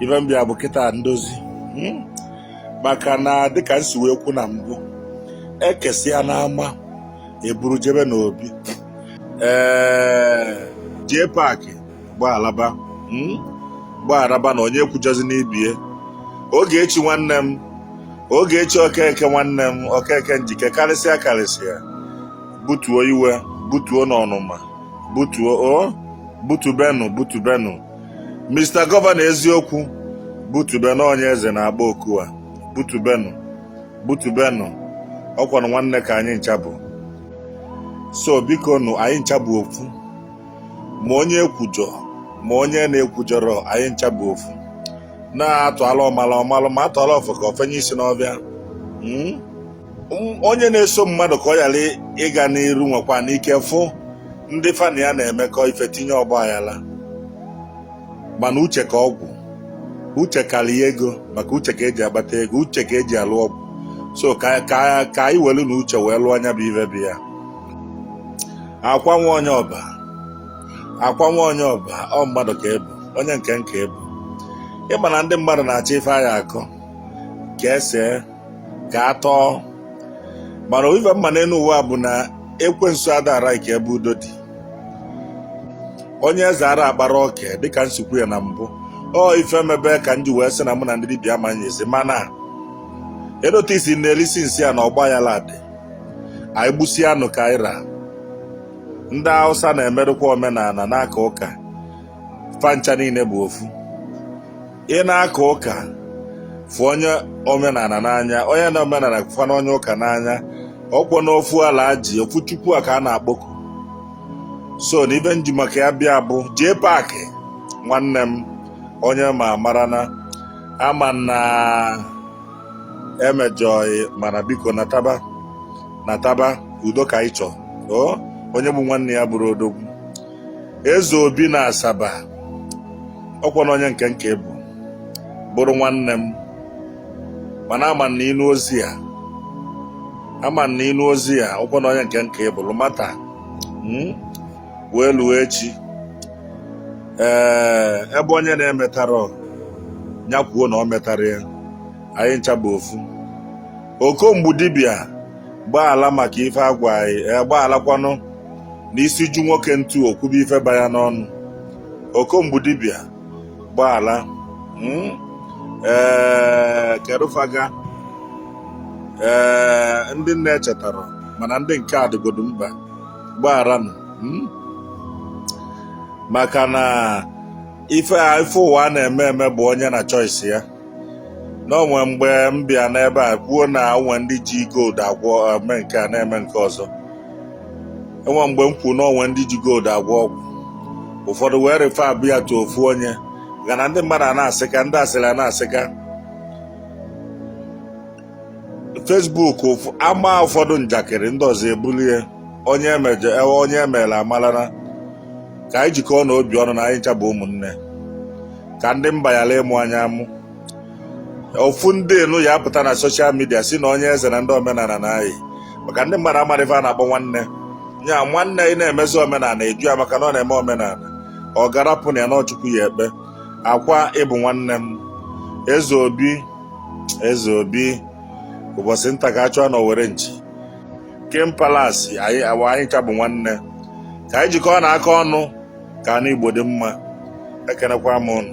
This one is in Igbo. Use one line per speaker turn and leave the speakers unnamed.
ife mbịa bụ kịta ndozi maka na dịka nsi wee kwu na mbụ ekesịa n'ama eburu jebe n'obi jee paakị gbaalaba na onye kwujozi n'ibie Ogechi nwanne m Ogechi Okeke nwanne m Okeke njike karịsịa butuo iwe butuo n'ọnụma butubenu Mr. Gọvanọ eziokwu butube na onye eze na-agba okua butubenu ọkwanụ nwanne ka anyị ncha bụ so biko nụ anyị ncha bụ ofu ma onye ekwujọ ma onye na-ekwujọrọ anyị ncha bụ ofu na-atụ ala ọmalụ ma atụala ọfọ ka ofenye isi n'ọbịa onye na-eso mmadụ ka ọ ghara ịga n'iru nwekwa n'ike fụ ndị fani ya na-emekọ ife tinye ọgba aghara mana uche ka ọgwụ uche karịa ego maka uche ka eji agbata ego uche ka eji alụ ọgwụ so ka anyị welu na uche wee lụọ anya bụ ife bụ ya akwa nwa onye ọba ọ mmadụ ka ebu onye nke ebu ịma na ndị mmadụ na-achọ ife anyị akọ ka ese ka atọ mana ife mma n'elu ụwa bụ na ekwensu adara ike ebe udo dị onye eze ara akpara oke dịka nsikwu ya na mbụ ọ ife mebe ka nji wee sị na mụ na ndị dibịa manyezi mana edote isi na-elisi nsị ya na ọgba ya ladị anyị gbusie anụ ka anyị ra ndị Hausa na-emerụkwa omenala n'aka ụka fancha niile bụ ofu ị na-aka ụka fụ onye omenala n'anya onye na omenala fụ na onye ụka n'anya ọkwọ n'ofu ala ji ofu chukwu a ka a na-akpọku so na ibe nji maka ya bịa bụ jee paakị nwanne m onye ma mara na ama na emejọghị mana biko nataba udo ka anyị chọọ onye bụ nwanne ya bụrụ odogwu Eze Obi na Asaba ọkwọ na onye nke bụ bụrụ nwanne m mana ama na ịnụ ozi ya ọkwọ na onye nke bụrụ mata wee lụọ echi ebe onye na-emetara ya kwuo na ọ metara ya anyị ncha bụ ofu okomgbu dibịa gbaala maka ife agwa anyị gbaalakwanụ n'isi ju nwoke ntu okwube ife baya n'ọnụ okomgbu dibịa gbaala kerufaga ndị nne echetara mana ndị nke adịgodu mba gbagharanụ maka na ife ụwa na-eme bụ onye na choice ya n'onwe mgbe m bịa n'ebe a kwuo na onwe ndị ji gold agwọ eme nke a na-eme nke ọzọ enwe mgbe m kwuo na onwe ndị ji gold agwọ ọgwụ ụfọdụ wee refe abịa tụ ofu onye gana ndị mmadụ a na-asịka ndị asịrị a na-asịka Facebook ama ụfọdụ njakịrị ndị ọzọ ebulie onye emere amalana ka anyị jikọọ na obi ọnụ na anyị ncha bụ ụmụnne ka ndị mba ghara ịmụ anya amụ ofu ndị enu ya apụta na soshal midia si na onye eze na ndị omenala na-ayị maka ndị mmadụ amarịfa a na-akpọ nwanne nya nwanne ị na-emezi omenala eju ya maka na ọ na-eme omenala ọ garapụ na ya na ọchukwu ya ekpe akwa ịbụ nwanne m Eze Obi ụbọchị nta ka a chọọ na Owerre nchi King Palace anyị ncha bụ nwanne ka anyị jikọọ na aka ọnụ ka anụ Igbo dị mma ekenekwa m ụnụ.